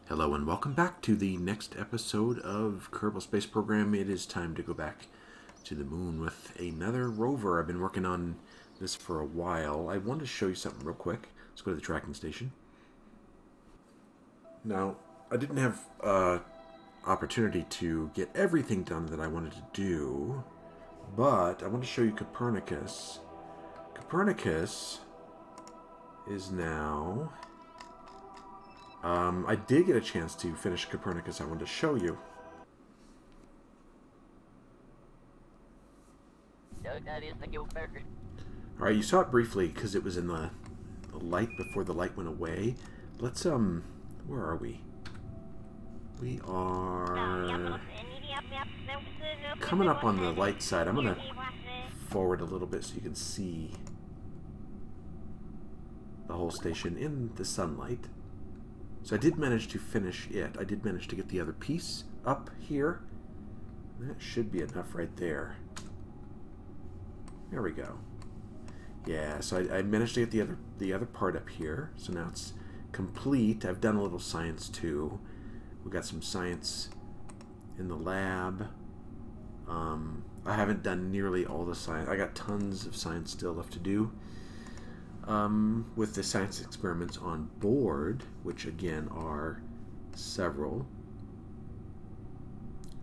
Hello and welcome back to the next episode of Kerbal Space Program. It is time to go back to the moon with another rover. I've been working on this for a while. I wanted to show you something real quick. Let's go to the tracking station. Now, I didn't have opportunity to get everything done that I wanted to do, but I want to show you Copernicus. Copernicus is now... I did get a chance to finish Copernicus. I wanted to show you. Alright, you saw it briefly because it was in the light before the light went away. Let's, where are we? We are coming up on the light side. I'm going to forward a little bit so you can see the whole station in the sunlight. So I did manage to finish it. I did manage to get the other piece up here. That should be enough right there. There we go. Yeah, so I managed to get the other part up here. So now it's complete. I've done a little science too. We got some science in the lab. I haven't done nearly all the science. I got tons of science still left to do. With the science experiments on board, which again are several.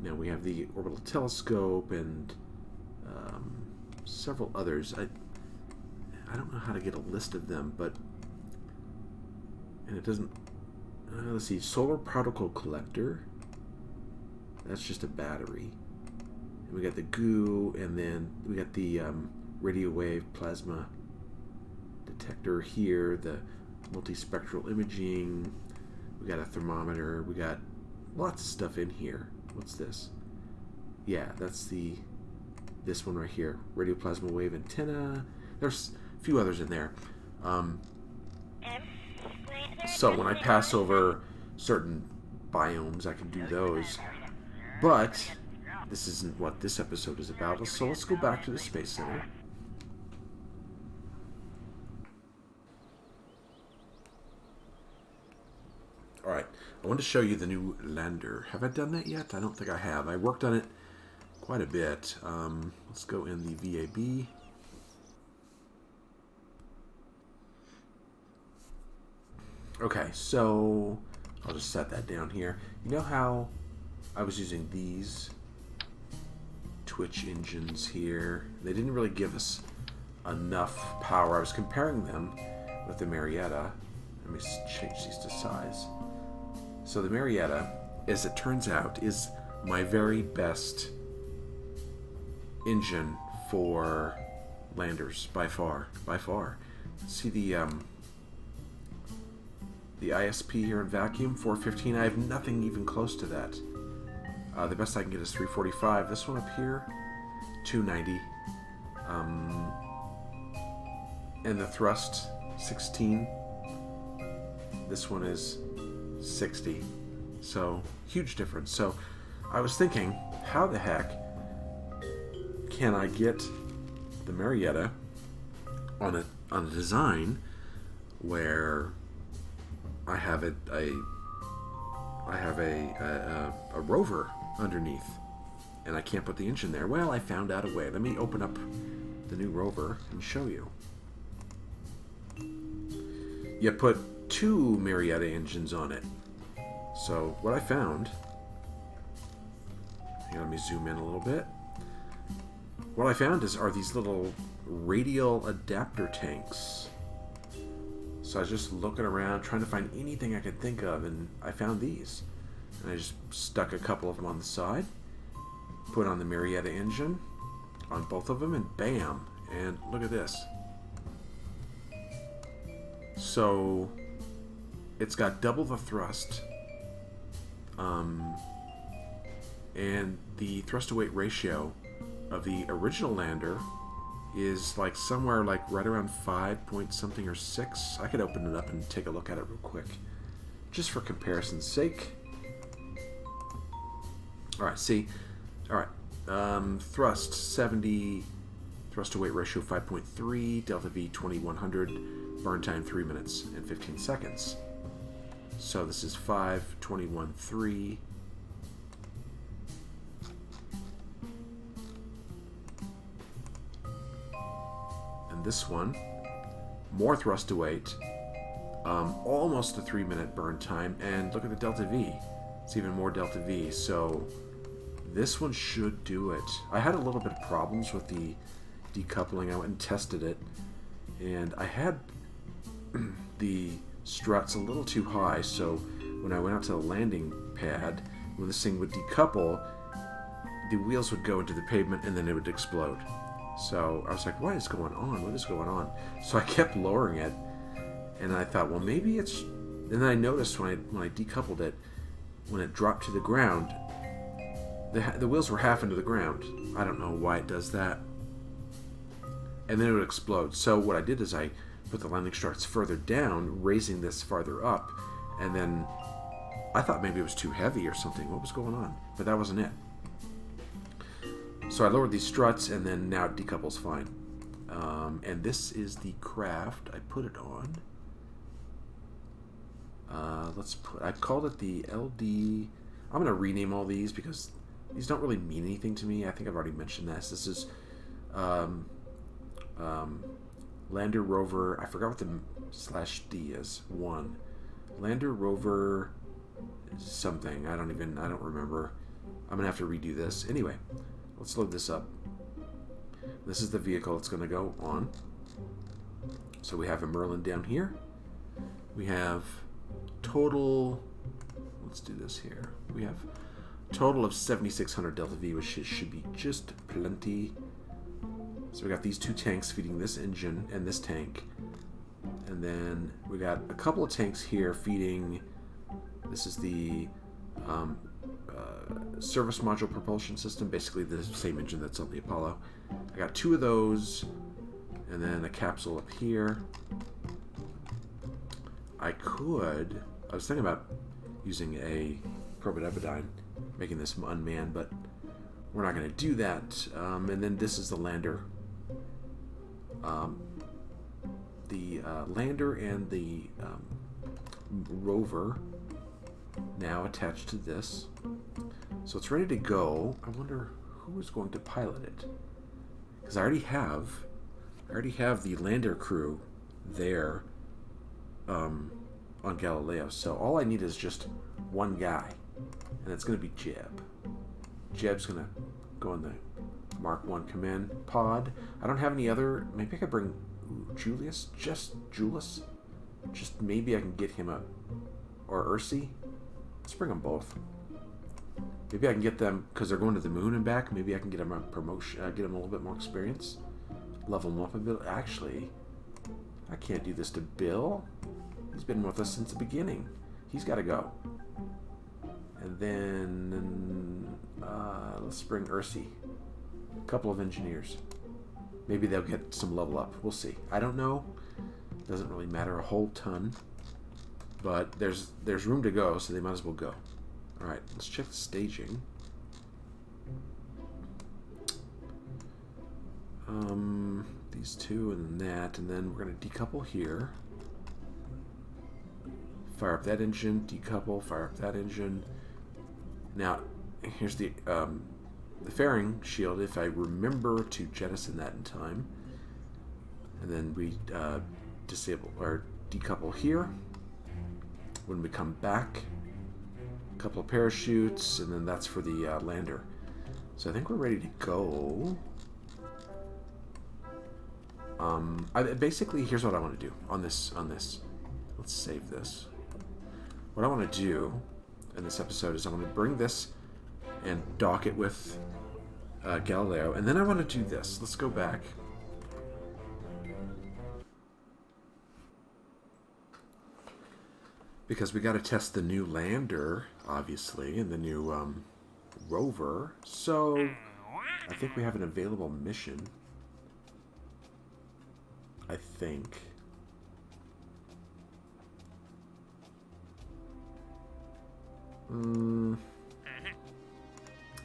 Now we have the orbital telescope and several others. I don't know how to get a list of them, but and it doesn't. Let's see, solar particle collector. That's just a battery. And we got the goo, and then we got the radio wave plasma detector here, the multispectral imaging, we got a thermometer, we got lots of stuff in here. What's this? Yeah, that's this one right here, radio plasma wave antenna. There's a few others in there. So when I pass over certain biomes, I can do those. But this isn't what this episode is about, so let's go back to the Space Center. Alright, I want to show you the new lander. Have I done that yet? I don't think I have. I worked on it quite a bit. Let's go in the VAB. Okay, so I'll just set that down here. You know how I was using these Twitch engines here? They didn't really give us enough power. I was comparing them with the Marietta. Let me change these to size. So the Marietta, as it turns out, is my very best engine for landers by far. See the ISP here in vacuum, 415. I have nothing even close to that. The best I can get is 345. This one up here, 290. And the thrust, 16. This one is 60. So huge difference. So I was thinking, how the heck can I get the Marietta on a design where I have a rover underneath and I can't put the engine there? Well, I found out a way. Let me open up the new rover and show you. You put 2 Marietta engines on it. So what I found, here, let me zoom in a little bit. What I found are these little radial adapter tanks. So I was just looking around trying to find anything I could think of, and I found these. And I just stuck a couple of them on the side, put on the Marietta engine on both of them, and bam! And look at this. So it's got double the thrust, and the thrust to weight ratio of the original lander is like somewhere like right around 5 point something or 6. I could open it up and take a look at it real quick, just for comparison's sake. Alright, see, alright, thrust 70, thrust to weight ratio 5.3, delta V 2100, burn time 3 minutes and 15 seconds. So this is 521.3. And this one, more thrust to weight, almost a 3-minute burn time, and look at the delta V. It's even more delta V, so this one should do it. I had a little bit of problems with the decoupling. I went and tested it, and I had the struts a little too high, so when I went out to the landing pad, when this thing would decouple, the wheels would go into the pavement and then it would explode. So I was like, what is going on? What is going on? So I kept lowering it, and I thought, well, maybe it's... And then I noticed when I decoupled it, when it dropped to the ground, the wheels were half into the ground. I don't know why it does that. And then it would explode. So what I did is I put the landing struts further down, raising this farther up, and then I thought maybe it was too heavy or something. What was going on? But that wasn't it. So I lowered these struts, and then now it decouples fine. And this is the craft I put it on. I called it the LD. I'm going to rename all these because these don't really mean anything to me. I think I've already mentioned this. This is Lander Rover. I forgot what the /D is. 1. Lander Rover something. I don't remember. I'm going to have to redo this. Anyway, let's load this up. This is the vehicle it's going to go on. So we have a Merlin down here. We have total, let's do this here. We have total of 7,600 delta V, which should be just plenty. So we got these two tanks feeding this engine and this tank. And then we got a couple of tanks here feeding, this is the service module propulsion system, basically the same engine that's on the Apollo. I got 2 of those, and then a capsule up here. I was thinking about using a Probodipodyne, making this unmanned, but we're not going to do that. And then this is the lander. The lander and the rover now attached to this. So it's ready to go. I wonder who is going to pilot it. Because I already have the lander crew there on Galileo. So all I need is just one guy. And it's going to be Jeb. Jeb's going to go in the Mark 1 command pod. I don't have any other... Maybe I could bring Julius. Just maybe I can get him a... Or Ursi. Let's bring them both. Maybe I can get them, because they're going to the moon and back, maybe I can get them a promotion, get them a little bit more experience. Level them up a bit. Actually, I can't do this to Bill. He's been with us since the beginning. He's got to go. And then, let's bring Ursi. A couple of engineers. Maybe they'll get some level up. We'll see. I don't know. Doesn't really matter a whole ton. But there's room to go, so they might as well go. Alright, let's check the staging. These two and then that, and then we're going to decouple here. Fire up that engine, decouple, fire up that engine. Now, here's the fairing shield, if I remember to jettison that in time. And then we disable or decouple here. When we come back, a couple of parachutes, and then that's for the lander. So I think we're ready to go. Basically, here's what I want to do on this. Let's save this. What I want to do in this episode is I want to bring this and dock it with Galileo, and then I want to do this. Let's go back. Because we got to test the new lander, obviously, and the new rover. So I think we have an available mission. I think.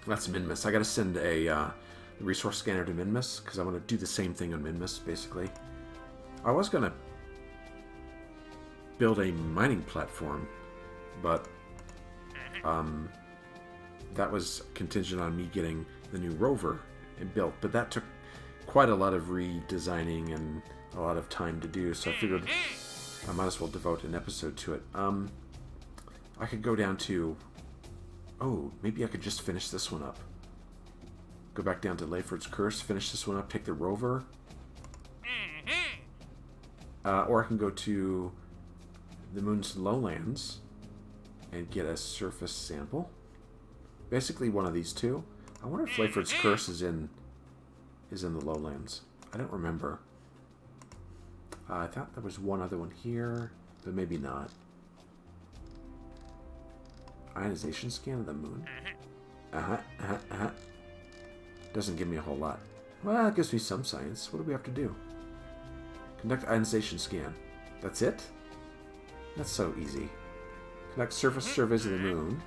That's Minmus. I got to send a resource scanner to Minmus because I want to do the same thing on Minmus, basically. I was going to build a mining platform but that was contingent on me getting the new rover and built. But that took quite a lot of redesigning and a lot of time to do, so I figured I might as well devote an episode to it. I could go down to... Oh, maybe I could just finish this one up. Go back down to Leyford's Curse, finish this one up, take the rover. Or I can go to the moon's lowlands and get a surface sample. Basically one of these two. I wonder if Leyford's Curse is in the lowlands. I don't remember. I thought there was one other one here, but maybe not. Ionization scan of the moon. Doesn't give me a whole lot. Well, it gives me some science. What do we have to do? Conduct ionization scan. That's it? That's so easy. Conduct surface surveys of the moon.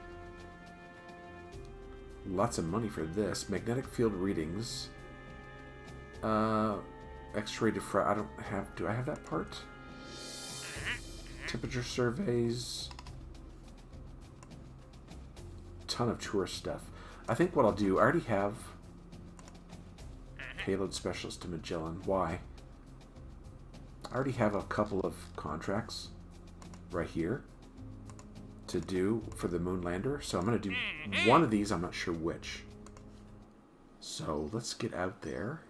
Lots of money for this. Magnetic field readings. X-ray diffraction. I don't have... Do I have that part? Temperature surveys. Ton of tourist stuff. I think what I'll do... I already have... Payload Specialist to Magellan. Why? I already have a couple of contracts right here to do for the moon lander. So I'm going to do one of these. I'm not sure which. So let's get out there.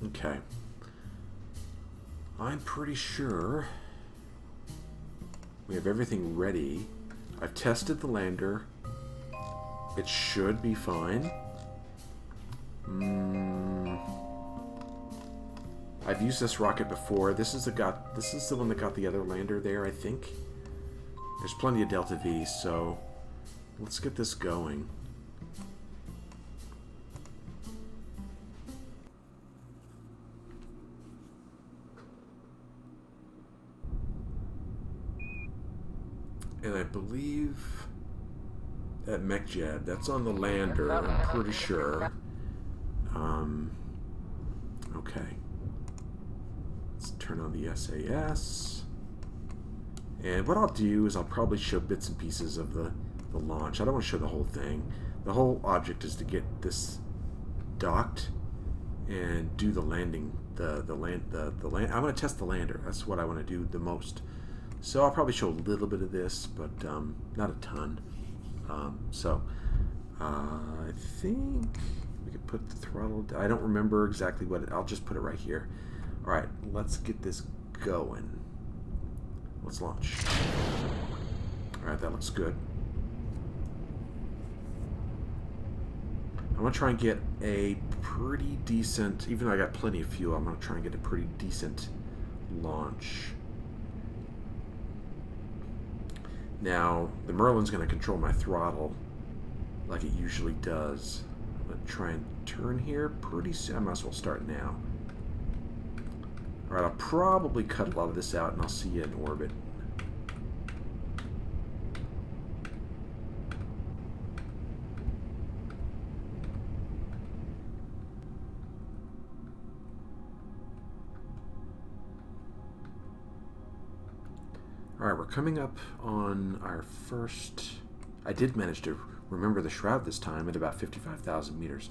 Okay. I'm pretty sure we have everything ready. I've tested the lander. It should be fine. I've used this rocket before. This is the one that got the other lander there, I think. There's plenty of Delta V, so let's get this going. And I believe that MechJeb, that's on the lander, I'm pretty sure. Okay. Let's turn on the SAS. And what I'll do is I'll probably show bits and pieces of the launch. I don't want to show the whole thing. The whole object is to get this docked and do the landing. The land. I want to test the lander. That's what I want to do the most. So I'll probably show a little bit of this, but not a ton. I think we could put the throttle down. I don't remember exactly what I'll just put it right here. All right, let's get this going. Let's launch. All right, that looks good. I'm gonna try and get a pretty decent, even though I got plenty of fuel, I'm gonna try and get a pretty decent launch. Now, the Merlin's going to control my throttle like it usually does. I'm going to try and turn here pretty soon. I might as well start now. Alright, I'll probably cut a lot of this out and I'll see you in orbit. Alright, we're coming up on our first... I did manage to remember the shroud this time at about 55,000 meters.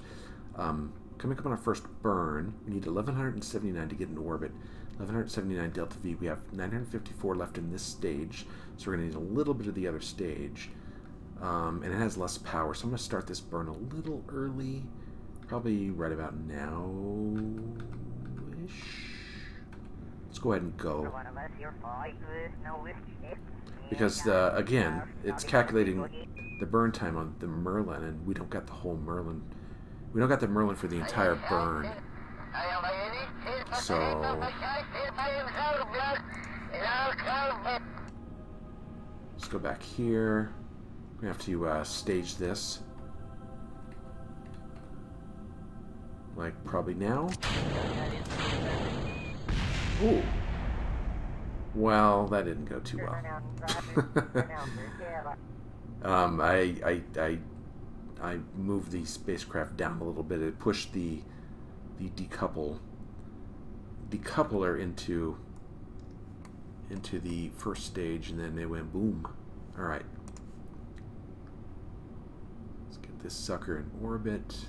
Coming up on our first burn, we need 1,179 to get in orbit. 1,179 delta V. We have 954 left in this stage, so we're going to need a little bit of the other stage. And it has less power, so I'm going to start this burn a little early. Probably right about now-ish. Let's go ahead and go. Because, again, it's calculating the burn time on the Merlin, and we don't got the whole Merlin. We don't got the Merlin for the entire burn. So... let's go back here. We have to stage this. Like, probably now. Ooh. Well, that didn't go too well. I I moved the spacecraft down a little bit. It pushed the decoupler into the first stage, and then they went boom. All right. Let's get this sucker in orbit.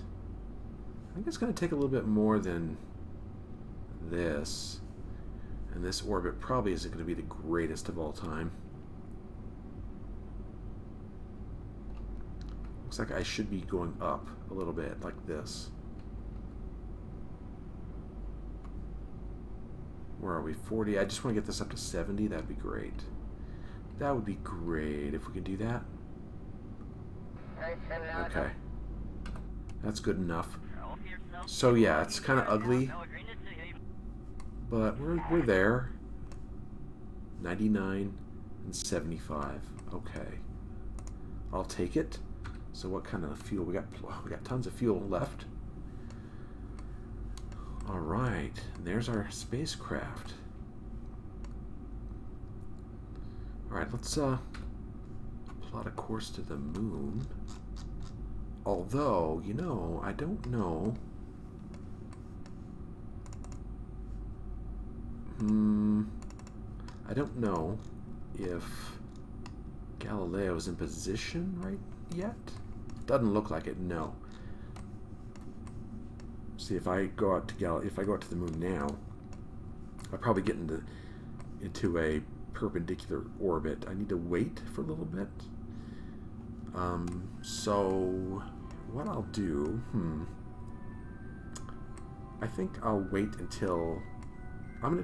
I think it's going to take a little bit more than this. And this orbit probably isn't going to be the greatest of all time. Looks like I should be going up a little bit, like this. Where are we? 40. I just want to get this up to 70. That'd be great. That would be great if we could do that. Okay. That's good enough. So yeah, it's kind of ugly. But we're there. 99 and 75. Okay. I'll take it. So what kind of fuel? We got tons of fuel left. All right. There's our spacecraft. All right, let's plot a course to the moon. Although, you know, I don't know. I don't know if Galileo's in position right yet. Doesn't look like it. No. See, if I go out to the moon now, I'll probably get into a perpendicular orbit. I need to wait for a little bit. So what I'll do, I think I'll wait until I'm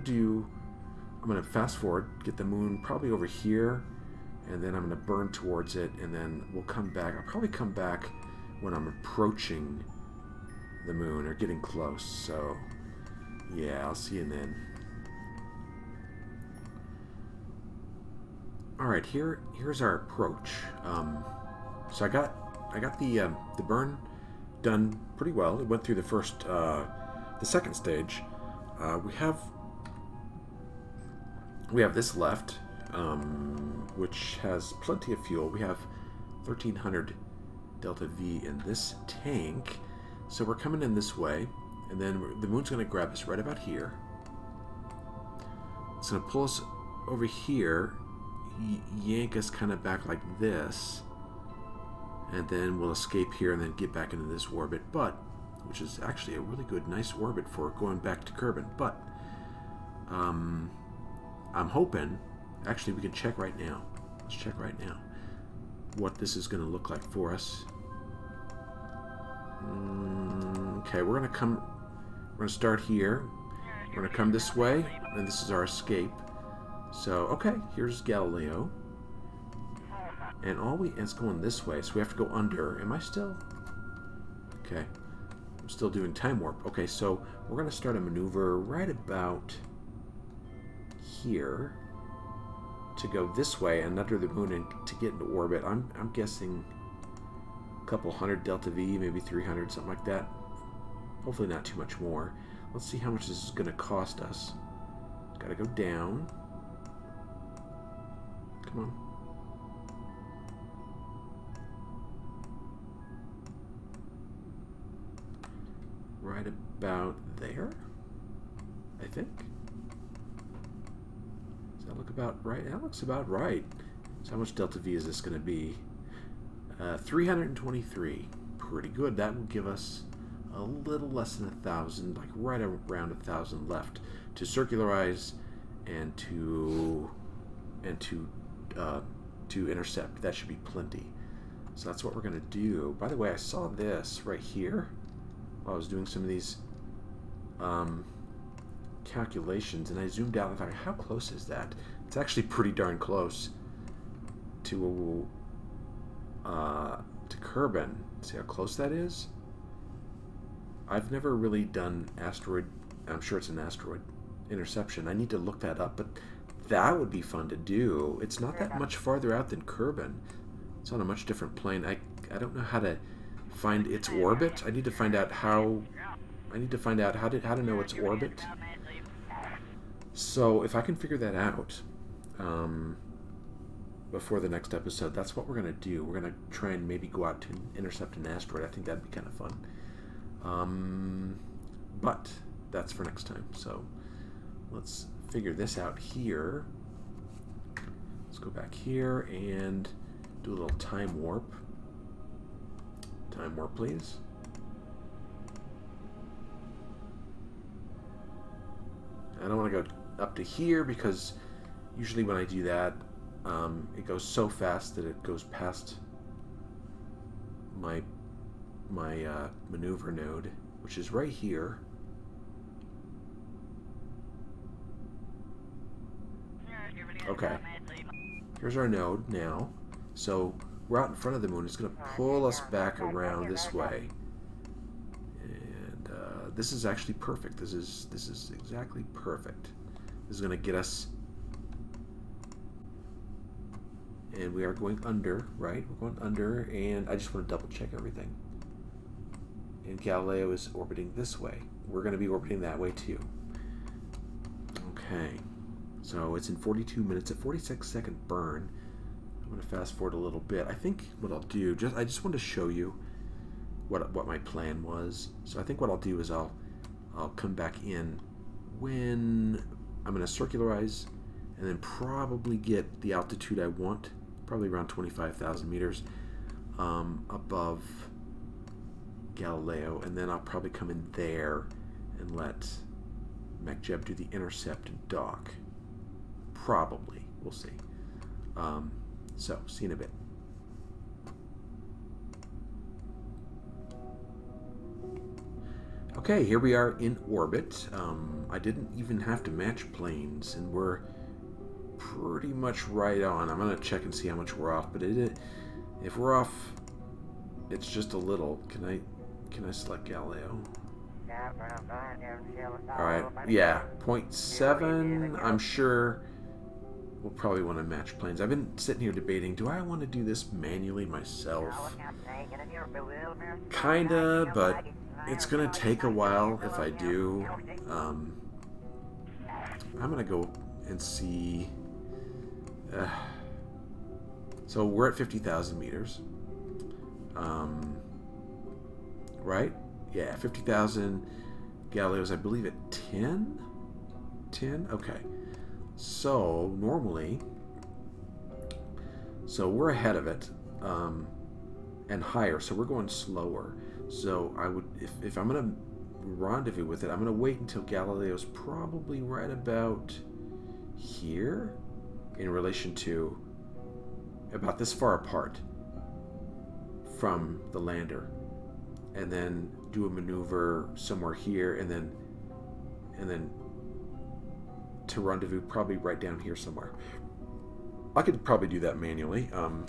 gonna fast forward, get the moon probably over here, and then I'm gonna burn towards it, and then we'll come back. I'll probably come back when I'm approaching the moon or getting close. So yeah, I'll see you then. All right, here's our approach. So I got the burn done pretty well. It went through the second stage. We have this left, which has plenty of fuel. We have 1,300 delta V in this tank. So we're coming in this way, and then the moon's going to grab us right about here. It's going to pull us over here, yank us kind of back like this, and then we'll escape here and then get back into this orbit, which is actually a really good, nice orbit for going back to Kerbin. But I'm hoping, actually we can check right now. Let's check right now what this is going to look like for us. Okay, we're going to start here. We're going to come this way, and this is our escape. So, okay, here's Galileo. And it's going this way, so we have to go under. Am I still? Okay. I'm still doing time warp. Okay, so we're going to start a maneuver right about here to go this way and under the moon and to get into orbit. I'm guessing a couple hundred delta V, maybe 300, something like that. Hopefully not too much more. Let's see how much this is going to cost us. Got to go down. Come on. Right about there, I think. Does that look about right? That looks about right. So how much delta V is this going to be? 323. Pretty good. That will give us a little less than 1,000, like right around 1,000 left to circularize and to intercept. That should be plenty. So that's what we're going to do. By the way, I saw this right here while I was doing some of these calculations, and I zoomed out and thought, how close is that? It's actually pretty darn close to Kerbin. See how close that is? I've never really done asteroid, I'm sure it's an asteroid interception. I need to look that up, but that would be fun to do. It's not that much farther out than Kerbin. It's on a much different plane. I don't know how to find its orbit. I need to find out how to know its orbit. So if I can figure that out, before the next episode, that's what we're going to do. We're going to try and maybe go out to intercept an asteroid. I think that'd be kind of fun. But that's for next time. So let's figure this out here. Let's go back here and do a little time warp. Time warp, please. I don't want to go up to here because usually when I do that, it goes so fast that it goes past my maneuver node, which is right here. Okay. Here's our node now. So we're out in front of the moon. It's going to pull us back around this way. And this is actually perfect. This is exactly perfect. This is going to get us. And we are going under, right? We're going under, and I just want to double check everything. And Galileo is orbiting this way. We're going to be orbiting that way too. Okay. So it's in 42 minutes, a 46-second burn. I'm going to fast forward a little bit. I think what I'll do, I just want to show you what my plan was. So I think what I'll do is I'll come back in when I'm going to circularize and then probably get the altitude I want, probably around 25,000 meters above Galileo, and then I'll probably come in there and let MechJeb do the intercept and dock. Probably. We'll see. So, see you in a bit. Okay, here we are in orbit. I didn't even have to match planes, and we're pretty much right on. I'm going to check and see how much we're off, but if we're off, it's just a little. Can I select Galileo? Alright, yeah, 0.7. I'm sure we'll probably want to match planes. I've been sitting here debating, do I want to do this manually myself? Kinda, but it's going to take a while if I do. I'm going to go and see. So we're at 50,000 meters. Right? Yeah, 50,000. Galileo's, I believe, at 10? 10? Okay. So, normally, we're ahead of it, and higher, so we're going slower. So, I would, if I'm going to rendezvous with it, I'm going to wait until Galileo's probably right about here, in relation to about this far apart from the lander, and then do a maneuver somewhere here, and then to rendezvous probably right down here somewhere. I could probably do that manually. I'm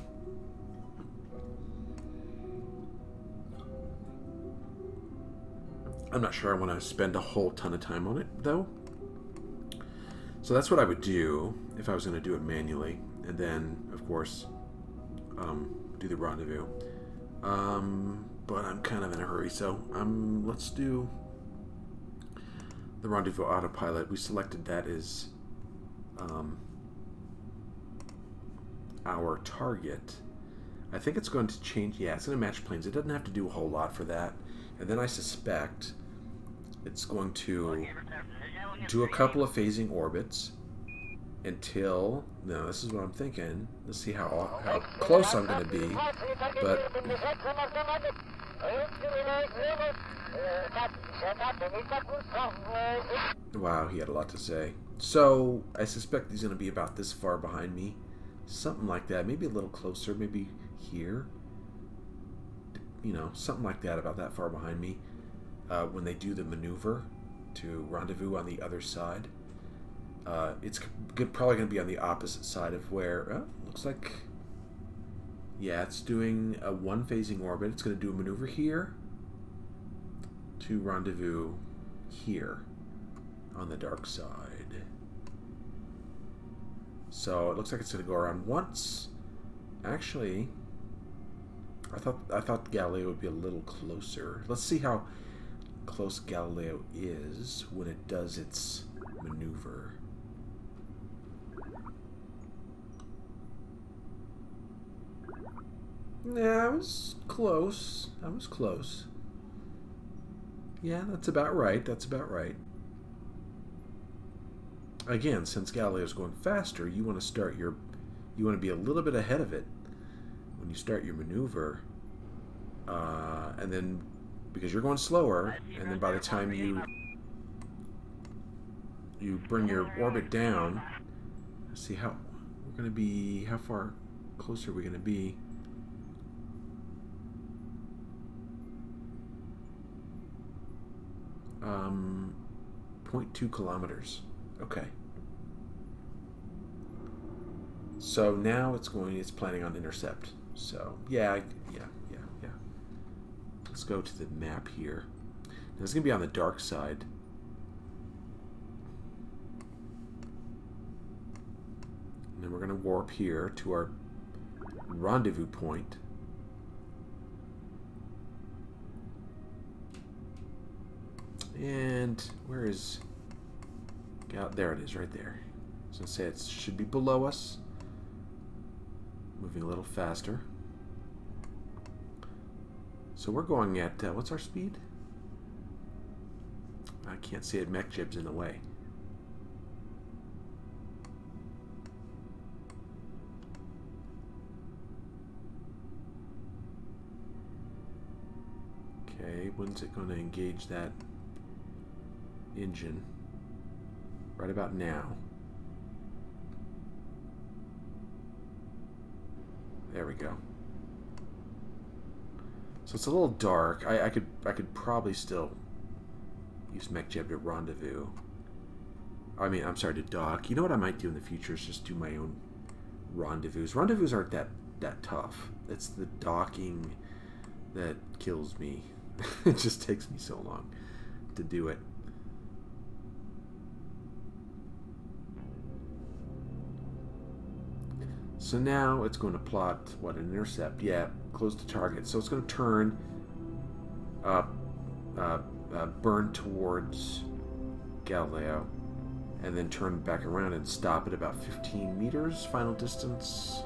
not sure I want to spend a whole ton of time on it though. So that's what I would do if I was going to do it manually, and then of course do the rendezvous. But I'm kind of in a hurry, so let's do the rendezvous autopilot. We selected that as our target. I think it's going to change. Yeah, it's going to match planes. It doesn't have to do a whole lot for that. And then I suspect it's going to do a couple of phasing orbits until, no, this is what I'm thinking. Let's see how close I'm going to be. But wow, he had a lot to say. So I suspect he's going to be about this far behind me, something like that. Maybe a little closer, maybe here. You know, something like that, about that far behind me. When they do the maneuver to rendezvous on the other side, it's probably going to be on the opposite side of where. Looks like. Yeah, it's doing a one phasing orbit. It's going to do a maneuver here to rendezvous here on the dark side. So it looks like it's going to go around once. Actually, I thought Galileo would be a little closer. Let's see how close Galileo is when it does its maneuver. Yeah, I was close. I was close. Yeah, that's about right. That's about right. Again, since Galileo's going faster, you want to be a little bit ahead of it when you start your maneuver, and then because you're going slower, and then by the time you bring your orbit down, let's see how we're going to be. How far closer are we going to be? Um, 0.2 kilometers. Okay. So now it's planning on intercept. So yeah. Let's go to the map here. Now it's gonna be on the dark side. And then we're gonna warp here to our rendezvous point. And where is... there it is, right there. I was going to say it should be below us. Moving a little faster. So we're going at... what's our speed? I can't see it. MechJeb's in the way. Okay, when's it going to engage that engine? Right about now. There we go. So it's a little dark. I could probably still use MechJeb to rendezvous. I mean, I'm sorry, to dock. You know what I might do in the future is just do my own rendezvous. Rendezvous aren't that tough. It's the docking that kills me. It just takes me so long to do it. So now it's going to plot what, an intercept? Yeah, close to target. So it's going to turn, burn towards Galileo, and then turn back around and stop at about 15 meters. Final distance.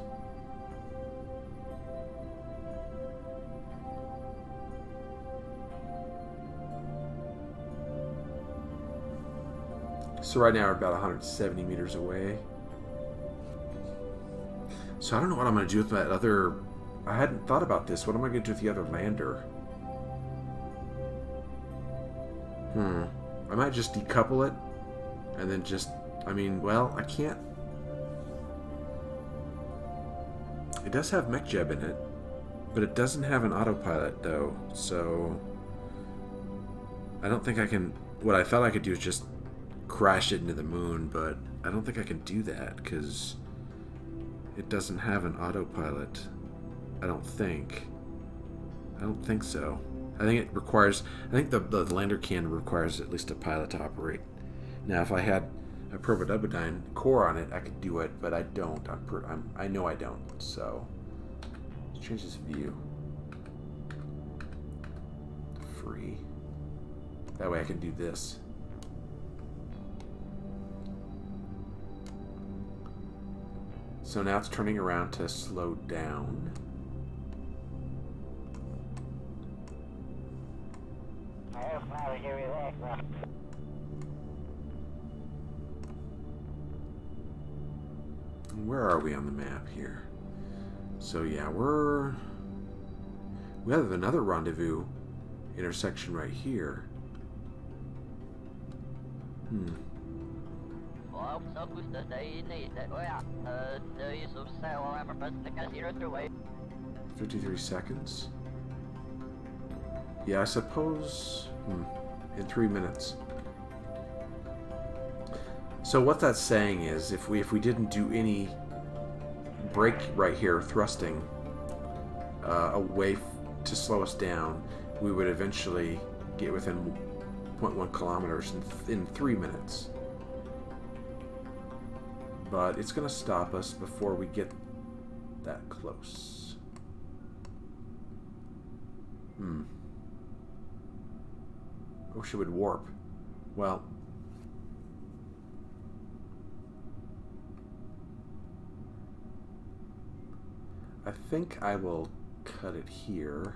So right now we're about 170 meters away. So I don't know what I'm going to do with that other... I hadn't thought about this. What am I going to do with the other lander? I might just decouple it. And then just... I mean, well, I can't... It does have MechJeb in it. But it doesn't have an autopilot, though. So... I don't think I can... What I thought I could do is just crash it into the moon. But I don't think I can do that, because... It doesn't have an autopilot. I don't think. I don't think so. I think it requires... I think the lander can requires at least a pilot to operate. Now, if I had a Probodobodyne core on it, I could do it, but I don't. I know I don't. So, let's change this view. Free. That way I can do this. So now it's turning around to slow down. Where are we on the map here? So yeah, we have another rendezvous intersection right here. $53 seconds. Yeah, I suppose in 3 minutes. So what that's saying is, if we didn't do any brake right here, thrusting away to slow us down, we would eventually get within 0.1 kilometers in 3 minutes. But it's going to stop us before we get that close. I wish it would warp. Well, I think I will cut it here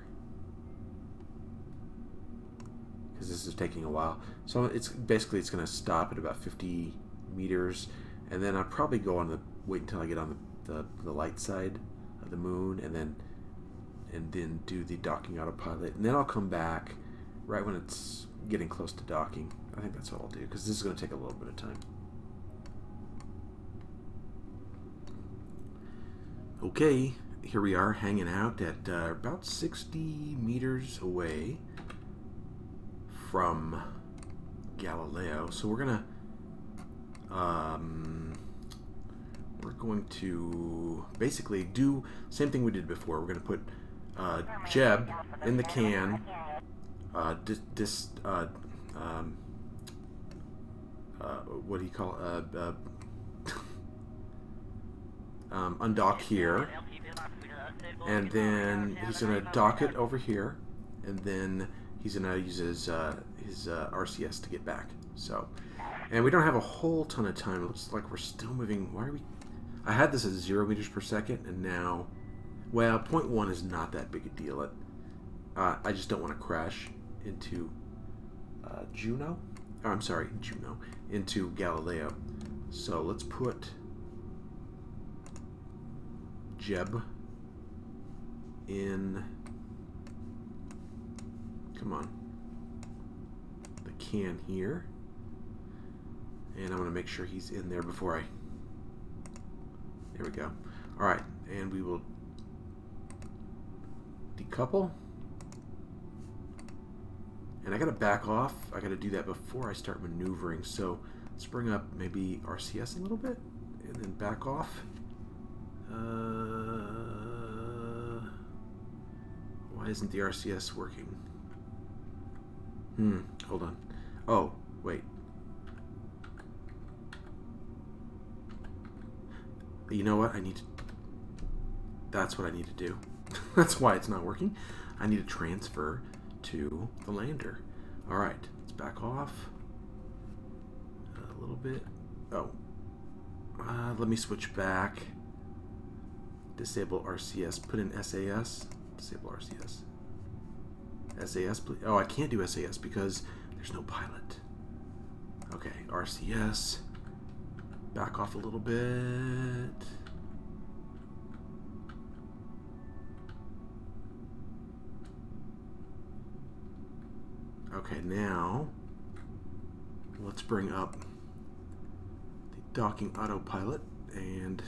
because this is taking a while. So it's basically it's going to stop at about 50 meters, and then I'll probably go on the wait until I get on the light side of the moon, and then do the docking autopilot, and then I'll come back right when it's getting close to docking. I think that's what I'll do because this is going to take a little bit of time. Okay, here we are hanging out at about 60 meters away from Galileo. So we're going to basically do same thing we did before. We're going to put Jeb in the can, what do you call it? Undock here, and then he's going to dock it over here, and then he's going to use his RCS to get back. So, and we don't have a whole ton of time. It looks like we're still moving. Why are we? I had this at 0 meters per second, and now, well, 0.1 is not that big a deal. I just don't want to crash into Juno. Oh, I'm sorry, Juno, into Galileo. So let's put Jeb in, come on, the can here, and I want to make sure he's in there before there we go. Alright, and we will decouple, and I gotta back off. I gotta do that before I start maneuvering, so let's bring up maybe RCS a little bit and then back off. Why isn't the RCS working? Hold on. Oh, wait. You know what? That's what I need to do. That's why it's not working. I need to transfer to the lander. Alright, let's back off a little bit. Oh. Let me switch back. Disable RCS. Put in SAS. Disable RCS. SAS, please. Oh, I can't do SAS because there's no pilot. Okay, RCS. Back off a little bit. Okay, now let's bring up the docking autopilot, and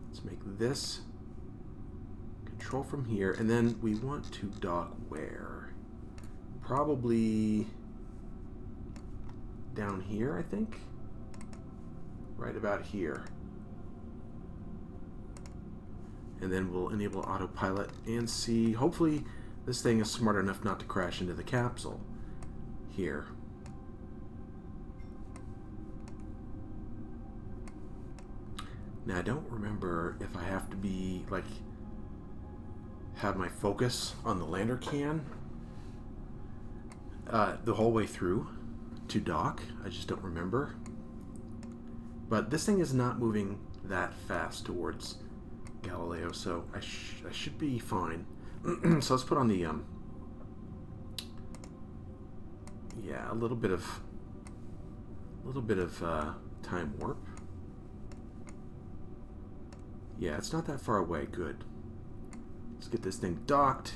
let's make this control from here, and then we want to dock where? Probably down here, I think. Right about here. And then we'll enable autopilot and see, hopefully this thing is smart enough not to crash into the capsule here. Now I don't remember if I have to be like have my focus on the lander can the whole way through to dock. I just don't remember. But this thing is not moving that fast towards Galileo, so I should be fine. So let's put on the yeah, a little bit of time warp. Yeah, it's not that far away. Good. Let's get this thing docked.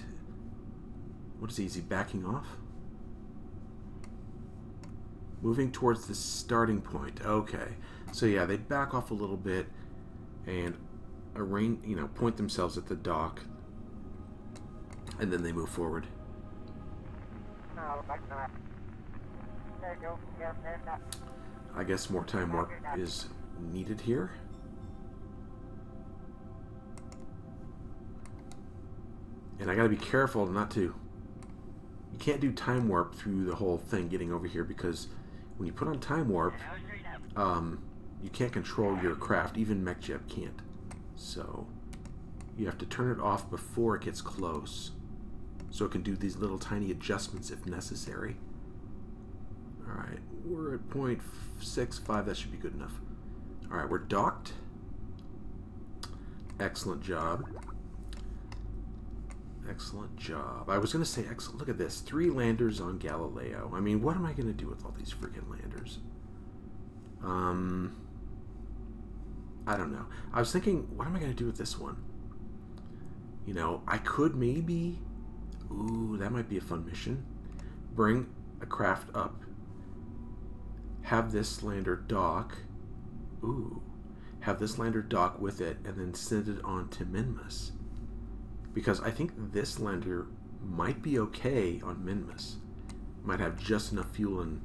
What is he? Is he backing off? Moving towards the starting point. Okay. So yeah, they back off a little bit and point themselves at the dock, and then they move forward. I guess more time warp is needed here. And I gotta be careful not to... You can't do time warp through the whole thing getting over here, because when you put on time warp, you can't control your craft. Even MechJeb can't. So you have to turn it off before it gets close, so it can do these little tiny adjustments if necessary. Alright, we're at 0.65. That should be good enough. Alright, we're docked. Excellent job. Excellent job. I was going to say excellent. Look at this. 3 landers on Galileo. I mean, what am I going to do with all these freaking landers? I don't know. I was thinking, what am I going to do with this one? You know, I could maybe... Ooh, that might be a fun mission. Bring a craft up. Have this lander dock. Ooh. Have this lander dock with it and then send it on to Minmus. Because I think this lander might be okay on Minmus. Might have just enough fuel and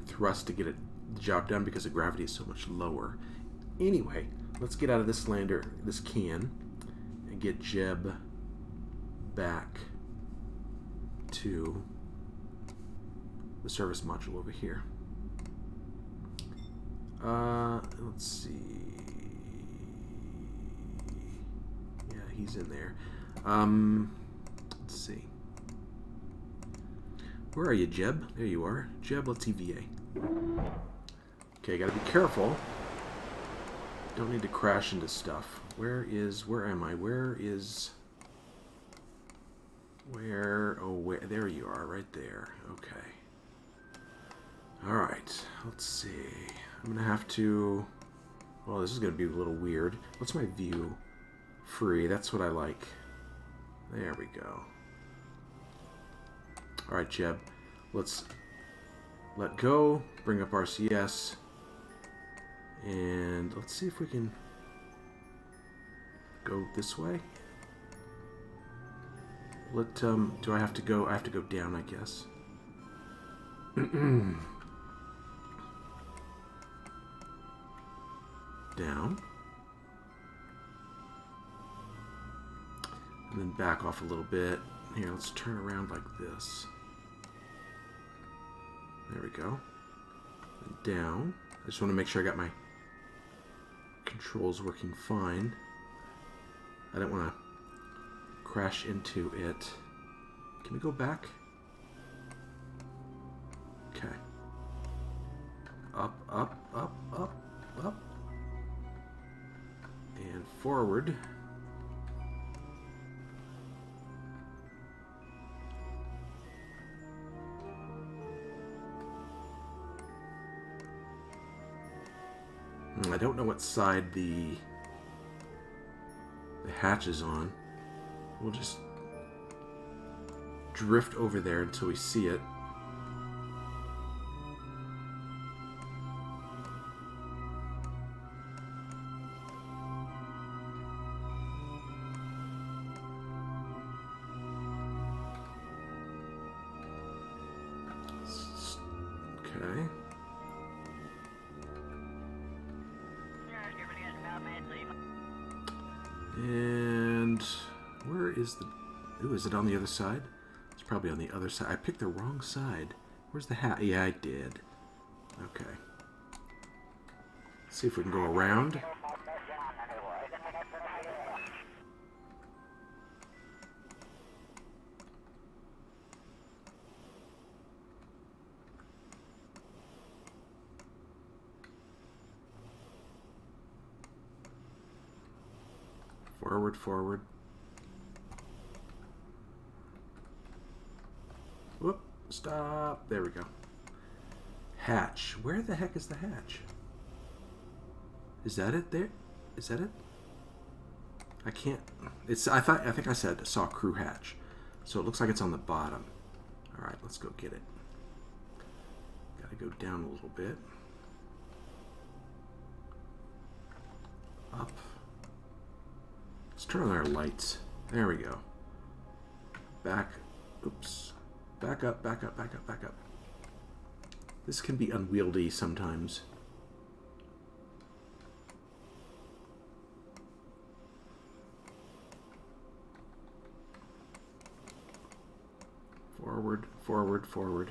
thrust to get the job done because the gravity is so much lower. Anyway, let's get out of this lander, this can, and get Jeb back to the service module over here. Let's see. Yeah, he's in there. Let's see. Where are you, Jeb? There you are. Jeb, let's EVA. Okay, gotta be careful. Don't need to crash into stuff. Where am I? Oh, there you are, right there. Okay. Alright, let's see. I'm gonna have to... Well, this is gonna be a little weird. What's my view? Free, that's what I like. There we go. Alright, Jeb. Let's let go, bring up RCS, and let's see if we can go this way. Do I have to go? I have to go down, I guess. Down. And then back off a little bit. Here, let's turn around like this. There we go. And down. I just want to make sure I got my controls working fine. I don't want to crash into it. Can we go back? Okay. Up, up, up, up, up. And forward. I don't know what side the hatch is on. We'll just drift over there until we see it. Okay. And where is the... Ooh, is it on the other side? It's probably on the other side. I picked the wrong side. Where's the hat? Yeah, I did. Okay. Let's see if we can go around. Forward, forward. Whoop, stop. There we go. Hatch. Where the heck is the hatch? Is that it there? Is that it? I can't... It's. I think I said saw crew hatch. So it looks like it's on the bottom. Alright, let's go get it. Gotta go down a little bit. Up. Let's turn on our lights. There we go. Back. Oops. Back up, back up, back up, back up. This can be unwieldy sometimes. Forward, forward, forward.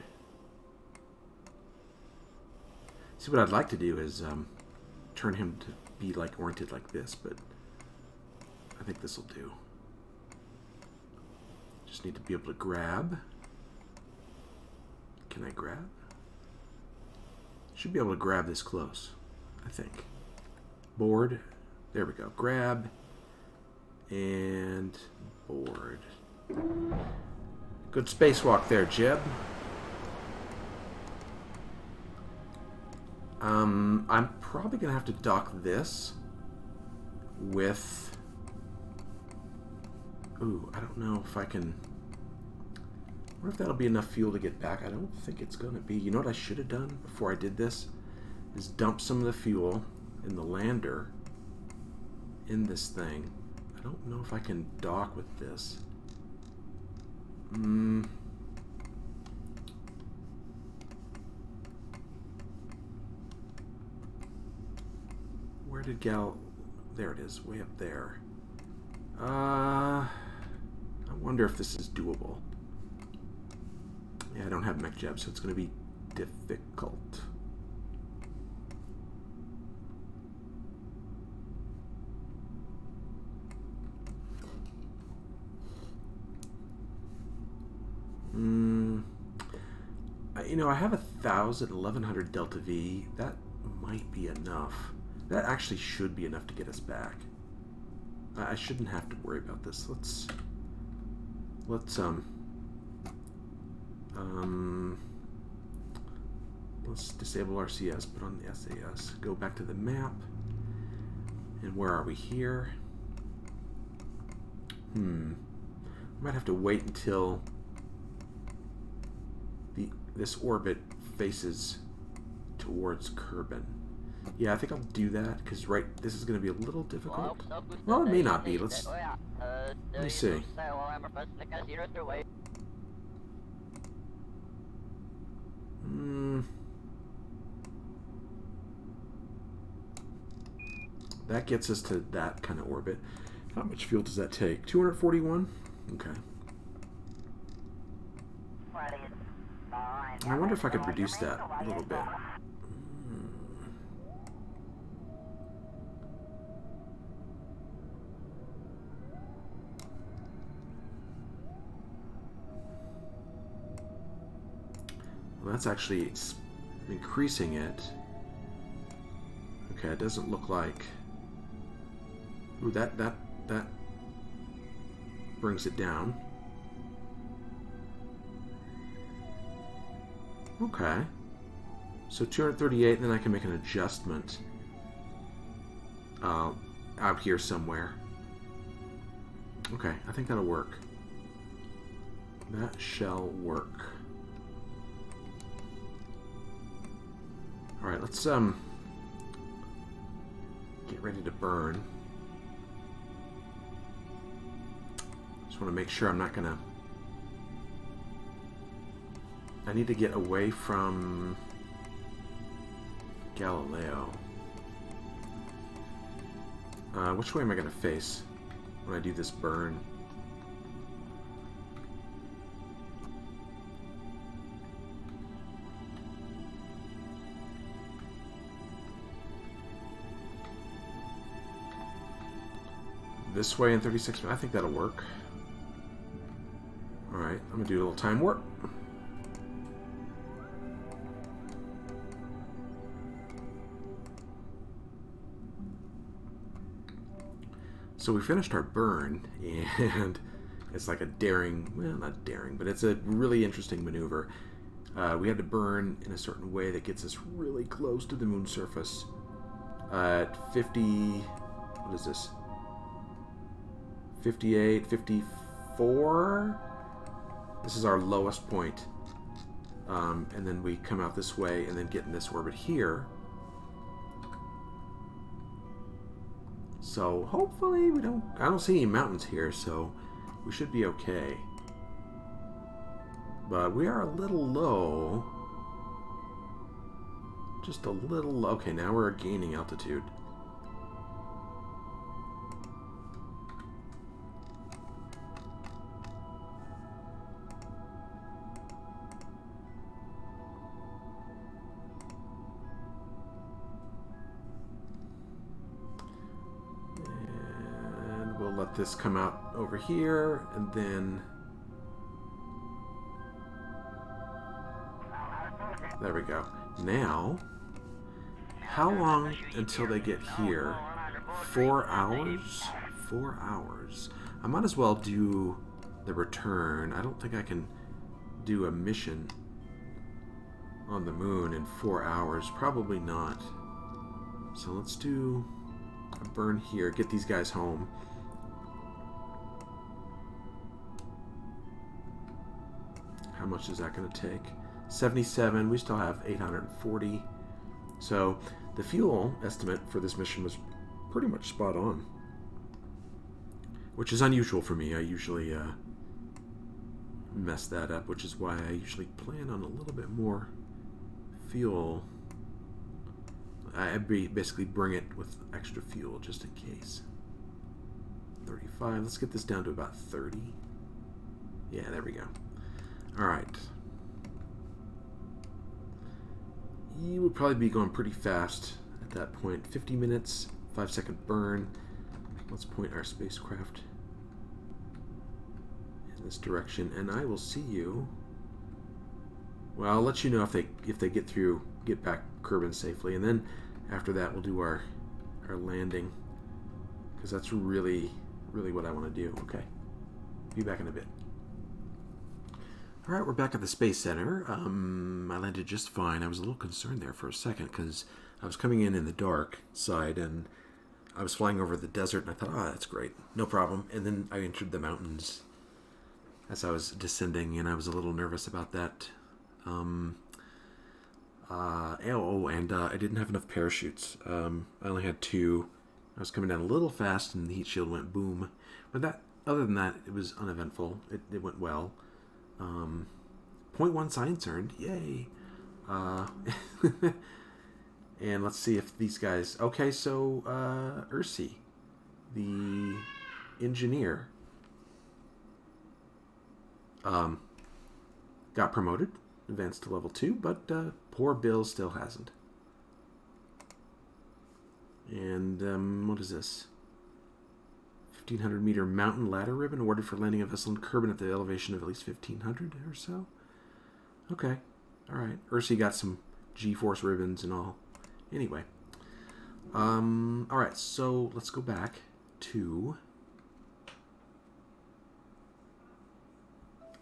See, what I'd like to do is turn him to be like oriented like this, but I think this will do. Just need to be able to grab. Can I grab? Should be able to grab this close, I think. Board. There we go. Grab and board. Good spacewalk there, Jeb. I'm probably going to have to dock this with... Ooh, I don't know if I can... I wonder if that'll be enough fuel to get back. I don't think it's going to be. You know what I should have done before I did this? Is dump some of the fuel in the lander in this thing. I don't know if I can dock with this. Where did Gal... There it is, way up there. I wonder if this is doable. Yeah, I don't have MechJeb, so it's going to be difficult. You know, I have 1100 Delta V. That might be enough. That actually should be enough to get us back. I shouldn't have to worry about this. Let's disable RCS, put on the SAS, go back to the map, and where are we here? Might have to wait until this orbit faces towards Kerbin. Yeah, I think I'll do that because this is going to be a little difficult. Well, it may not be. Let me see. That gets us to that kind of orbit. How much fuel does that take? 241? Okay. I wonder if I could reduce that a little bit. Well, that's actually increasing it. Okay, it doesn't look like... Ooh, that brings it down. Okay. So 238, and then I can make an adjustment out here somewhere. Okay, I think that'll work. That shall work. Alright, let's get ready to burn. Just want to make sure I'm not gonna... I need to get away from Galileo. Which way am I going to face when I do this burn? This way in 36 minutes. I think that'll work. Alright, I'm going to do a little time warp. So we finished our burn, and it's like a daring, well, not daring, but it's a really interesting maneuver. We had to burn in a certain way that gets us really close to the moon surface. At 50, what is this? 58, 54? This is our lowest point. And then we come out this way and then get in this orbit here. So hopefully I don't see any mountains here, so we should be okay. But we are a little low. Just a little low. Okay, now we're gaining altitude. Let this come out over here, and then there we go. Now, how long until they get here? 4 hours? 4 hours. I might as well do the return. I don't think I can do a mission on the moon in 4 hours. Probably not. So let's do a burn here. Get these guys home. How much is that going to take? 77. We still have 840. So the fuel estimate for this mission was pretty much spot on, which is unusual for me. I usually mess that up, which is why I usually plan on a little bit more fuel. I basically bring it with extra fuel just in case. 35. Let's get this down to about 30. Yeah, there we go. All right. You would probably be going pretty fast at that point. 50 minutes, 5-second burn. Let's point our spacecraft in this direction, and I will see you. Well, I'll let you know if they get back Kerbin safely, and then after that we'll do our landing, because that's really what I want to do. Okay, be back in a bit. All right, we're back at the Space Center. I landed just fine. I was a little concerned there for a second because I was coming in the dark side, and I was flying over the desert, and I thought, that's great, no problem. And then I entered the mountains as I was descending, and I was a little nervous about that. And I didn't have enough parachutes. I only had 2. I was coming down a little fast, and the heat shield went boom. But other than that, it was uneventful. It went well. 0.1 science earned. Yay. And let's see if these guys... Okay, so Ursi, the engineer, got promoted, advanced to level 2, but poor Bill still hasn't. And what is this? 1,500 meter mountain ladder ribbon awarded for landing a vessel in Kerbin at the elevation of at least 1,500 or so. Okay, all right. Ursi got some G-force ribbons and all. Anyway, all right. So let's go back to.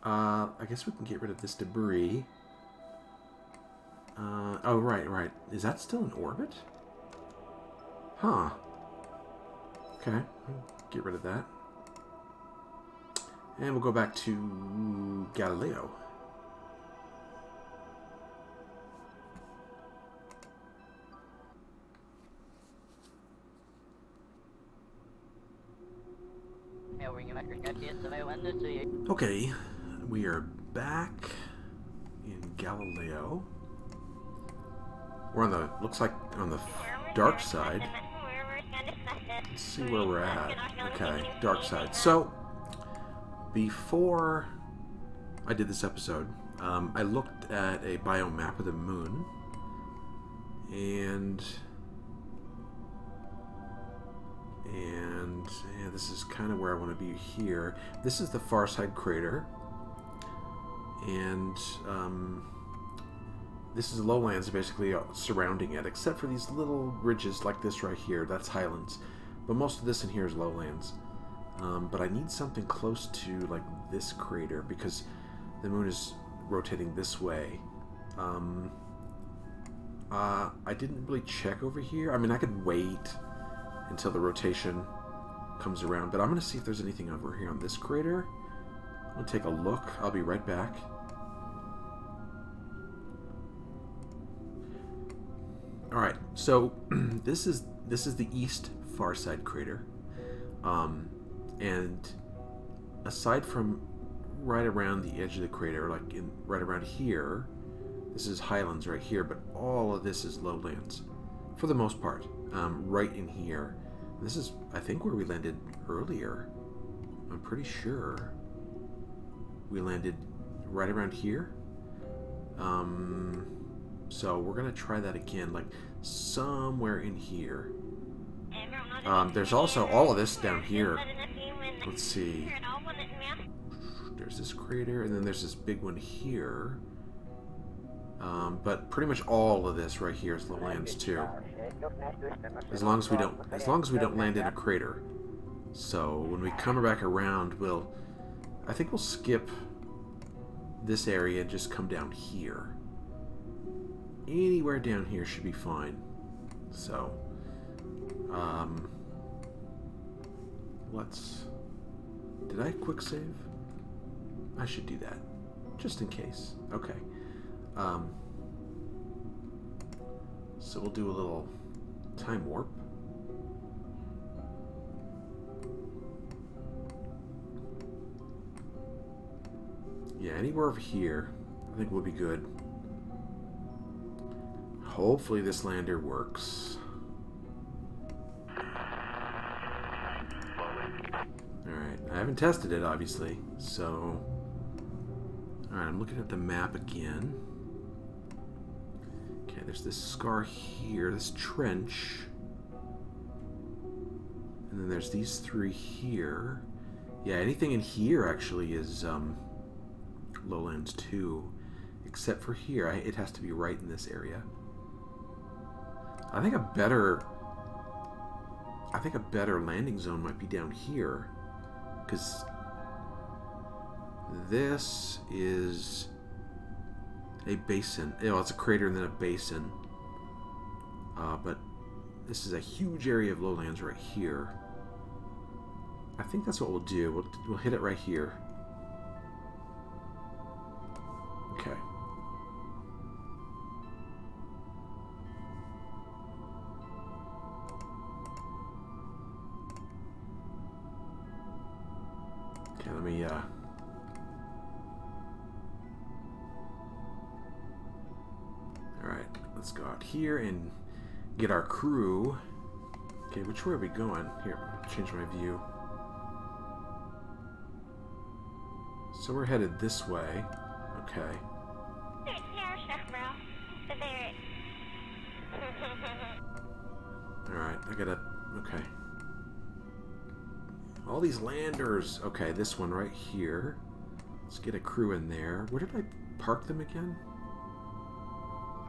I guess we can get rid of this debris. Oh, right. Is that still in orbit? Huh. Okay. Get rid of that. And we'll go back to Galileo. Okay, we are back in Galileo. We're on the, looks like on the dark side. Let's see where we're at. Okay, dark side. So, before I did this episode, I looked at a biomap of the moon, and yeah, this is kind of where I want to be here. This is the far side crater, and this is lowlands basically surrounding it, except for these little ridges like this right here. That's highlands, but most of this in here is lowlands. But I need something close to like this crater because the moon is rotating this way. I didn't really check over here. I mean, I could wait until the rotation comes around, but I'm going to see if there's anything over here on this crater. I'm going to take a look. I'll be right back. Alright, so this is the east far side crater. And aside from right around the edge of the crater, like right around here, this is highlands right here, but all of this is lowlands for the most part. Right in here. This is, I think, where we landed earlier. I'm pretty sure we landed right around here. So we're gonna try that again, like somewhere in here. There's also all of this down here. Let's see. There's this crater, and then there's this big one here. But pretty much all of this right here is lowlands too. As long as we don't land in a crater. So when we come back around, we'll I think we'll skip this area and just come down here. Anywhere down here should be fine. So, let's... Did I quick save? I should do that, just in case. Okay. So we'll do a little time warp. Yeah, anywhere over here, I think we'll be good. Hopefully this lander works. Alright, I haven't tested it, obviously, so... Alright, I'm looking at the map again. Okay, there's this scar here, this trench. And then there's these three here. Yeah, anything in here actually is lowlands too. Except for here, it has to be right in this area. I think a better landing zone might be down here, because this is a basin. Oh, it's a crater and then a basin. But this is a huge area of lowlands right here. I think that's what we'll do. We'll hit it right here. Okay. Okay, let me Alright, let's go out here and get our crew. Okay, which way are we going? Here, change my view. So we're headed this way. Okay. Alright, I gotta... Okay. All these landers. Okay, this one right here. Let's get a crew in there. Where did I park them again?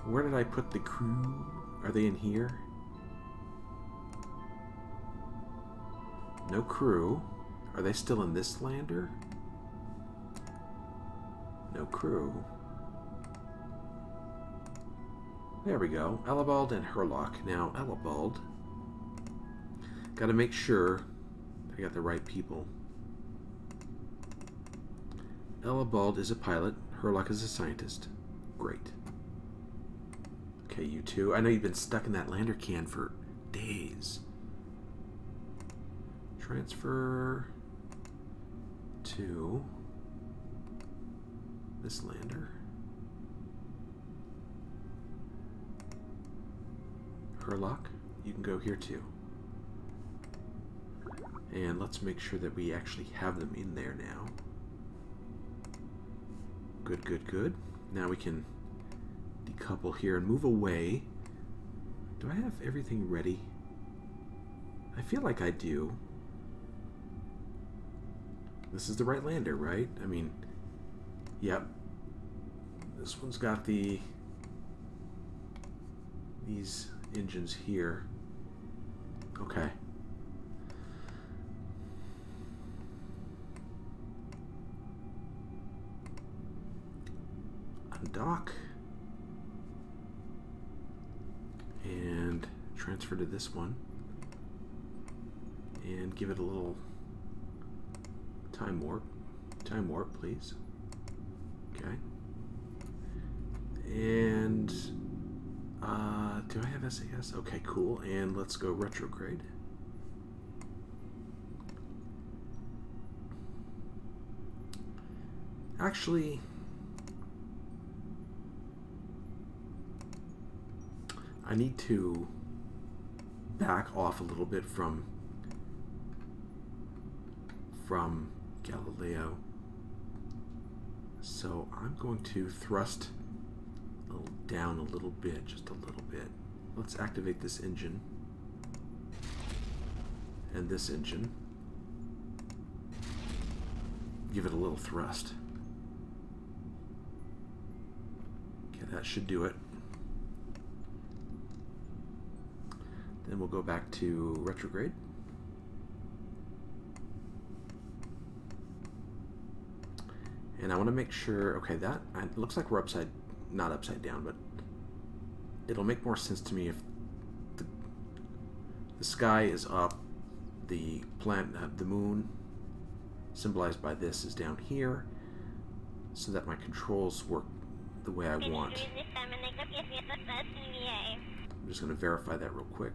Where did I put the crew? Are they in here? No crew. Are they still in this lander? No crew. There we go. Elebald and Herlock. Now, Elebald. Gotta make sure I got the right people. Elebald is a pilot. Herlock is a scientist. Great. Okay, you two. I know you've been stuck in that lander can for days. Transfer to this lander. Herlock, you can go here too. And let's make sure that we actually have them in there now. Good, good, good. Now we can decouple here and move away. Do I have everything ready? I feel like I do. This is the right lander, right? I mean, yep. This one's got these engines here. Okay. Undock. And transfer to this one. And give it a little time warp. Time warp, please. Okay. And do I have SAS? Okay, cool. And let's go retrograde. Actually, I need to back off a little bit from Galileo. So I'm going to thrust down a little bit, just a little bit. Let's activate this engine and this engine. Give it a little thrust. Okay, that should do it. Then we'll go back to retrograde. And I want to make sure, okay, that it looks like we're not upside down, but it'll make more sense to me if the sky is up, the the moon, symbolized by this, is down here, so that my controls work the way I want. I'm just going to verify that real quick.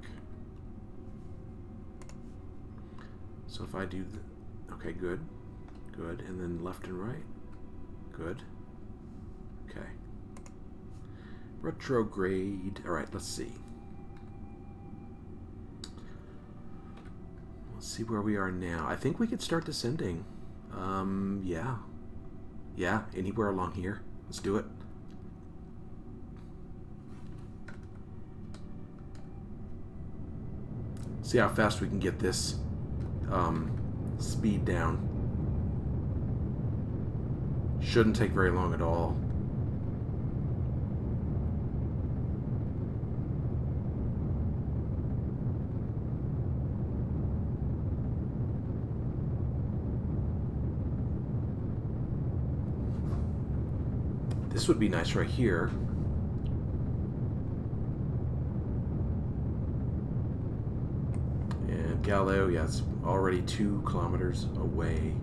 So if I do, okay, good, and then left and right, good, okay. Retrograde, all right, let's see. Let's see where we are now. I think we could start descending. Yeah, anywhere along here. Let's do it. See how fast we can get this speed down. Shouldn't take very long at all. This would be nice right here. And Galileo, yeah, it's already 2 kilometers away.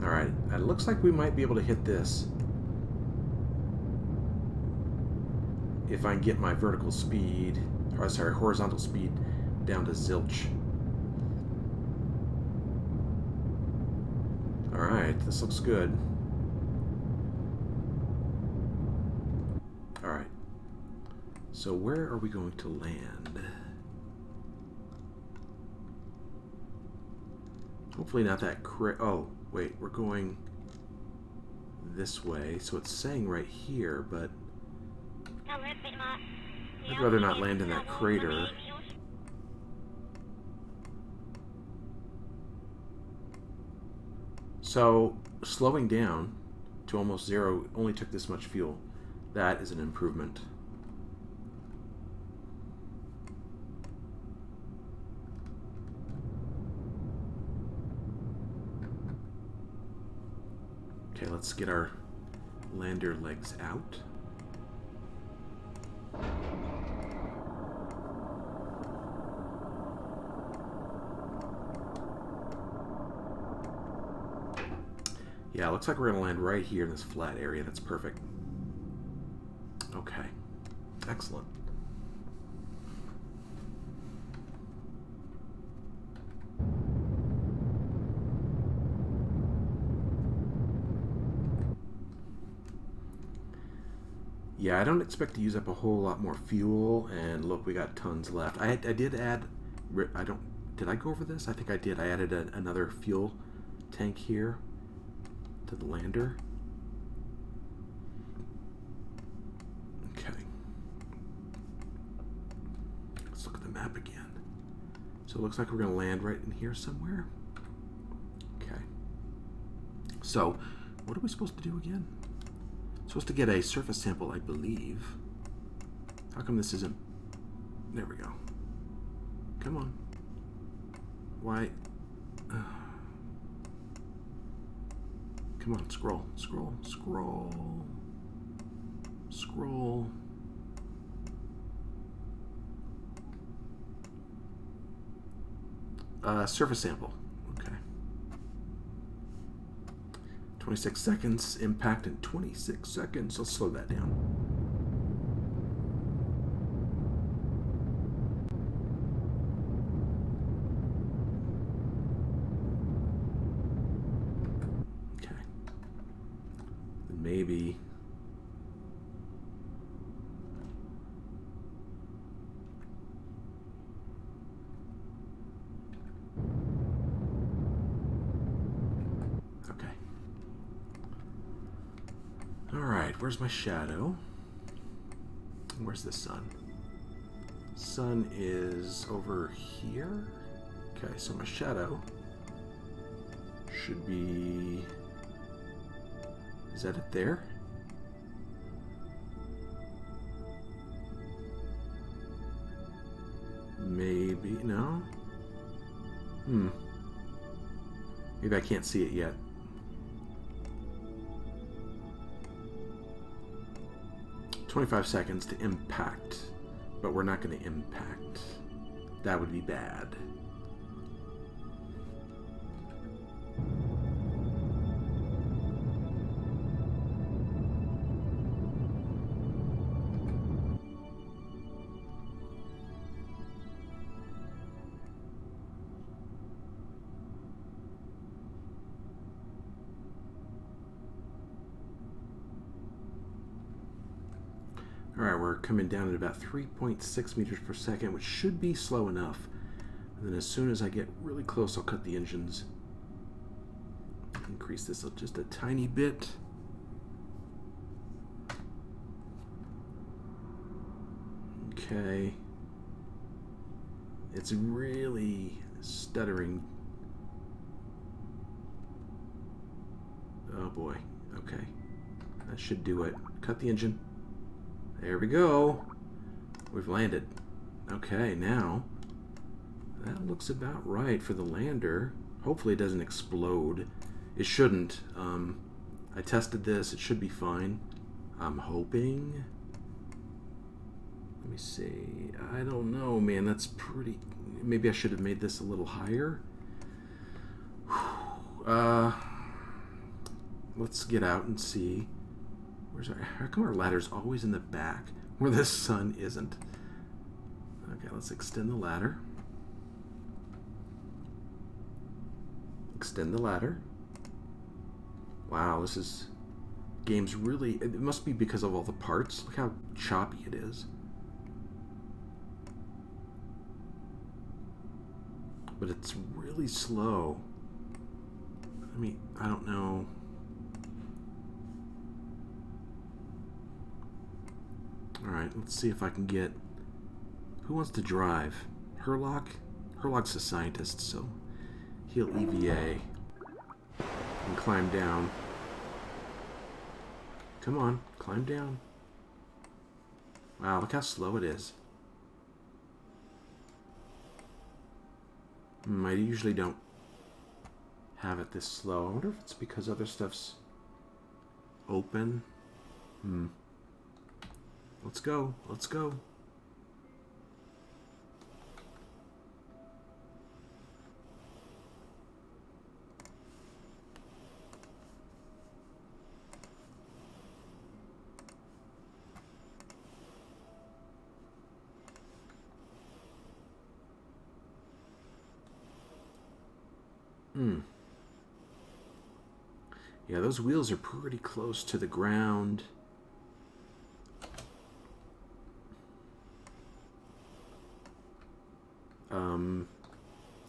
Alright, it looks like we might be able to hit this if I can get my vertical speed, or sorry, horizontal speed down to zilch. Alright, this looks good. Alright. So where are we going to land? Hopefully not that oh, wait, we're going this way, so it's saying right here, but I'd rather not land in that crater. So, slowing down to almost 0 only took this much fuel. That is an improvement. Okay, let's get our lander legs out. Yeah, it looks like we're going to land right here in this flat area. That's perfect. Okay. Excellent. Yeah, I don't expect to use up a whole lot more fuel, and look, we got tons left. I did add, did I go over this? I think I did. I added another fuel tank here to the lander. Okay. Let's look at the map again. So it looks like we're going to land right in here somewhere. Okay. So, what are we supposed to do again? Supposed to get a surface sample, I believe. How come this isn't... There we go. Come on. Why? Come on, scroll, scroll, scroll, scroll. Surface sample. Okay. 26 seconds, impact in 26 seconds. Let's slow that down. Okay. Maybe. Where's my shadow? Where's the sun? Sun is over here. Okay, so my shadow should be... Is that it there? Maybe be. No? Maybe I can't see it yet. "25 seconds to impact." But we're not going to impact. That would be bad. Alright, we're coming down at about 3.6 meters per second, which should be slow enough. And then as soon as I get really close, I'll cut the engines. Increase this just a tiny bit. Okay. It's really stuttering. Oh boy. Okay. That should do it. Cut the engine. There we go. We've landed. Okay, now that looks about right for the lander. Hopefully it doesn't explode. It shouldn't. I tested this. It should be fine. I'm hoping. Let me see. I don't know, man. That's pretty... Maybe I should have made this a little higher. Let's get out and see. Where's our... How come our ladder's always in the back where the sun isn't? Okay, let's extend the ladder. Extend the ladder. Wow, this is... Game's really... It must be because of all the parts. Look how choppy it is. But it's really slow. I mean, I don't know... Alright, let's see if I can get... Who wants to drive? Herlock? Herlock's a scientist, so he'll EVA and climb down. Come on, climb down. Wow, look how slow it is. I usually don't have it this slow. I wonder if it's because other stuff's open. Let's go. Let's go. Yeah, those wheels are pretty close to the ground.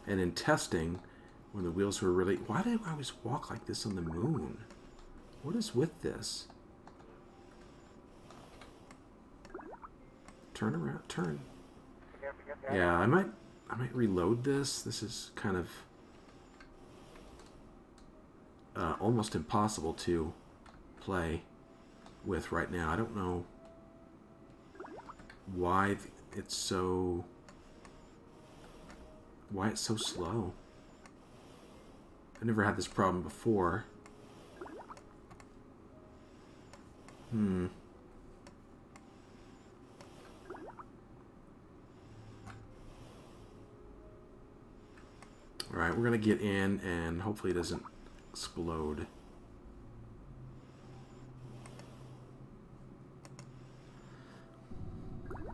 And in testing, when the wheels were really... Why do I always walk like this on the moon? What is with this? Turn around, turn. Yeah, I might reload this. This is kind of almost impossible to play with right now. I don't know why it's so... Why it's so slow. I never had this problem before. Alright, we're gonna get in and hopefully it doesn't explode.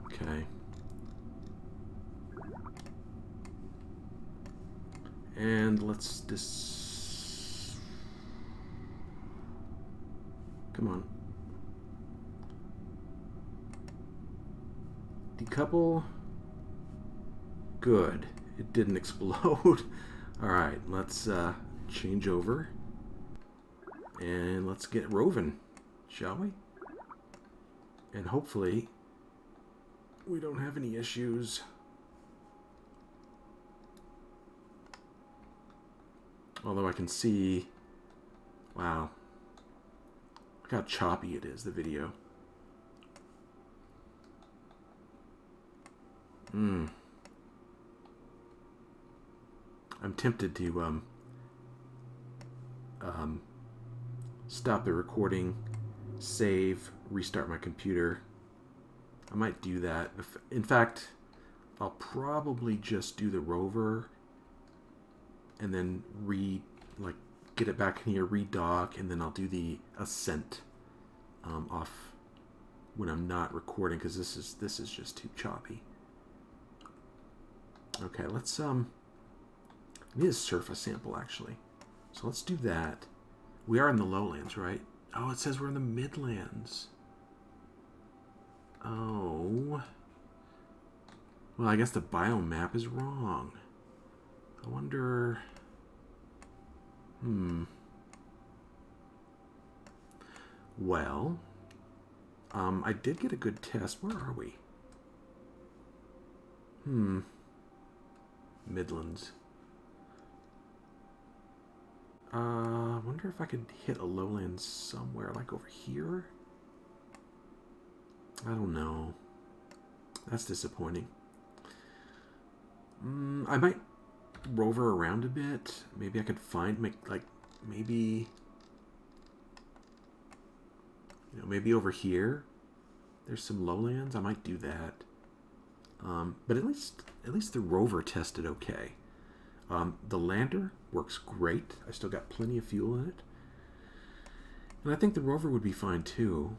Okay. And let's just... Come on. Decouple. Good. It didn't explode. Alright, let's change over. And let's get roving, shall we? And hopefully we don't have any issues. Although I can see... Wow. Look how choppy it is, the video. I'm tempted to stop the recording, save, restart my computer. I might do that. In fact, I'll probably just do the rover and then get it back in here, redock, and then I'll do the ascent off when I'm not recording, because this is just too choppy. Okay, let's I need a surface sample actually. So let's do that. We are in the lowlands, right? Oh, it says we're in the midlands. Oh. Well, I guess the biomap is wrong. I wonder... Well, I did get a good test. Where are we? Midlands. I wonder if I could hit a lowland somewhere, like over here? I don't know. That's disappointing. I might rover around a bit. Maybe I could find, maybe... maybe over here there's some lowlands. I might do that. But at least the rover tested okay. The lander works great. I still got plenty of fuel in it. And I think the rover would be fine too.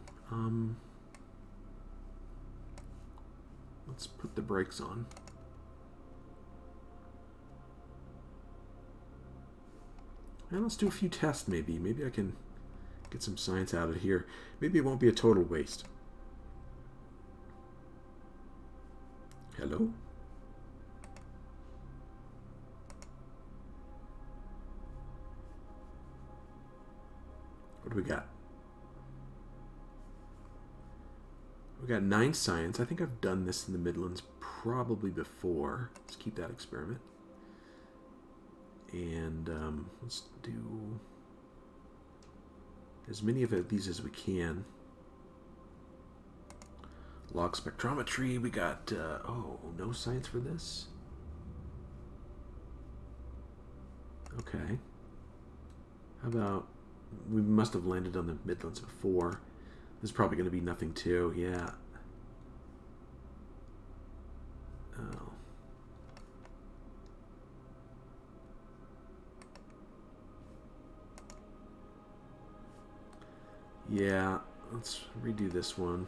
Let's put the brakes on. And let's do a few tests maybe. Maybe I can get some science out of here. Maybe it won't be a total waste. Hello? What do we got? We got 9 science. I think I've done this in the Midlands probably before. Let's keep that experiment. And let's do as many of these as we can. Log spectrometry. We got, oh, no science for this? Okay. How about, we must have landed on the Midlands before. This is probably going to be nothing too, yeah. Oh. Yeah, let's redo this one.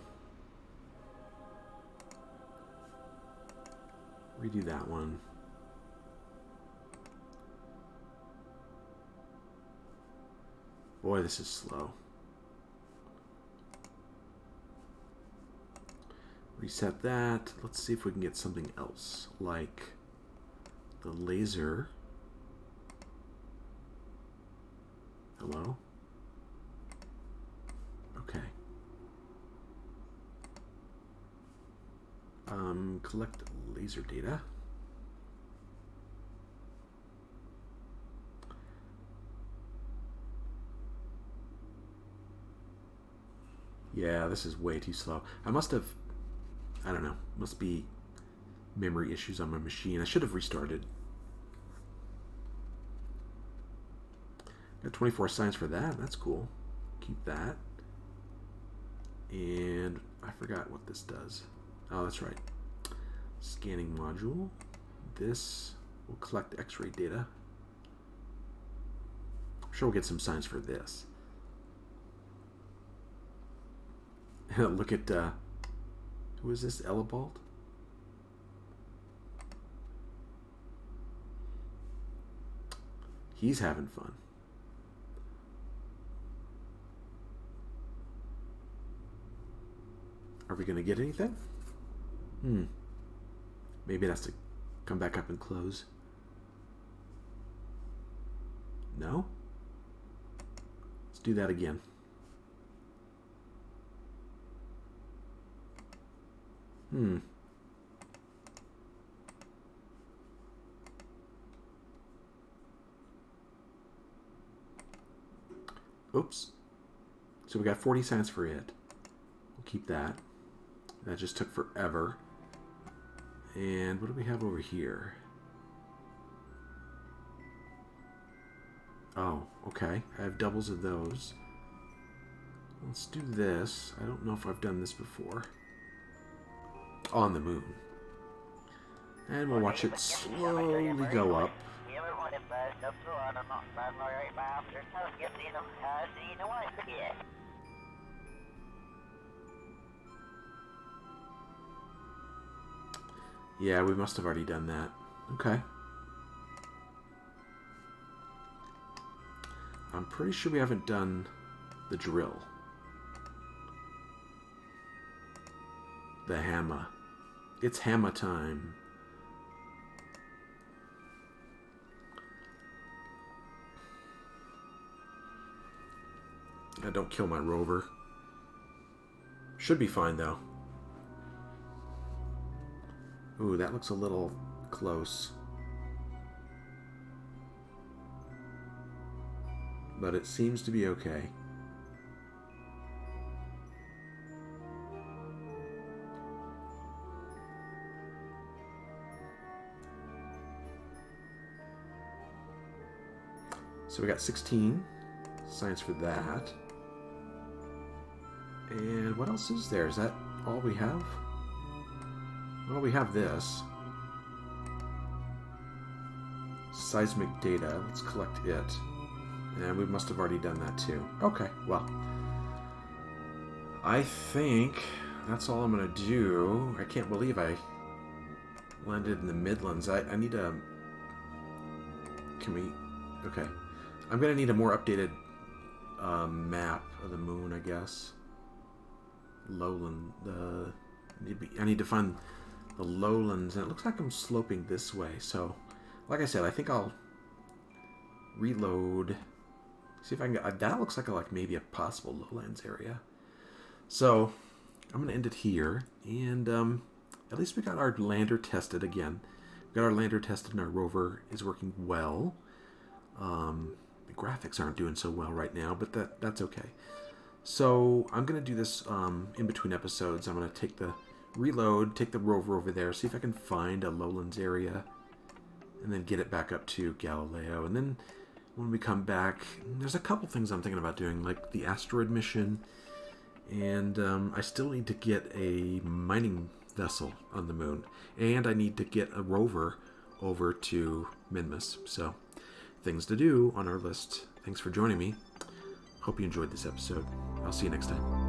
Redo that one. Boy, this is slow. Reset that. Let's see if we can get something else, like the laser. Hello? Okay. Collect laser data. Yeah, this is way too slow. I must have, I don't know, must be memory issues on my machine. I should have restarted. Got 24 science for that. That's cool. Keep that. And I forgot what this does. Oh, that's right. Scanning module. This will collect X-ray data. I'm sure we'll get some science for this. Look at, who is this, Elibald? He's having fun. Are we going to get anything? Maybe it has to come back up and close. No? Let's do that again. Oops. So we got 40 cents for it. We'll keep that. That just took forever. And what do we have over here? Oh, okay. I have doubles of those. Let's do this. I don't know if I've done this before. On the moon. And we'll watch it slowly go up. Yeah, we must have already done that. Okay. I'm pretty sure we haven't done the drill. The hammer. It's hammer time. Don't kill my rover. Should be fine, though. Ooh, that looks a little close. But it seems to be okay. So we got 16 science for that. And what else is there? Is that all we have? Well, we have this. Seismic data. Let's collect it. And we must have already done that too. Okay, well. I think that's all I'm going to do. I can't believe I landed in the Midlands. I need a... Can we... Okay. I'm going to need a more updated map of the moon, I guess. Lowland. I need to find the lowlands, and it looks like I'm sloping this way. So, like I said, I think I'll reload. See if I can get... That looks like maybe a possible lowlands area. So, I'm going to end it here. And at least we got our lander tested again. We got our lander tested and our rover is working well. The graphics aren't doing so well right now, but that's okay. So, I'm going to do this in between episodes. I'm going to take the reload, take the rover over there, see if I can find a lowlands area, and then get it back up to Galileo. And then when we come back, there's a couple things I'm thinking about doing, like the asteroid mission, and I still need to get a mining vessel on the moon, and I need to get a rover over to Minmus. So, things to do on our list. Thanks for joining me. Hope you enjoyed this episode. I'll see you next time.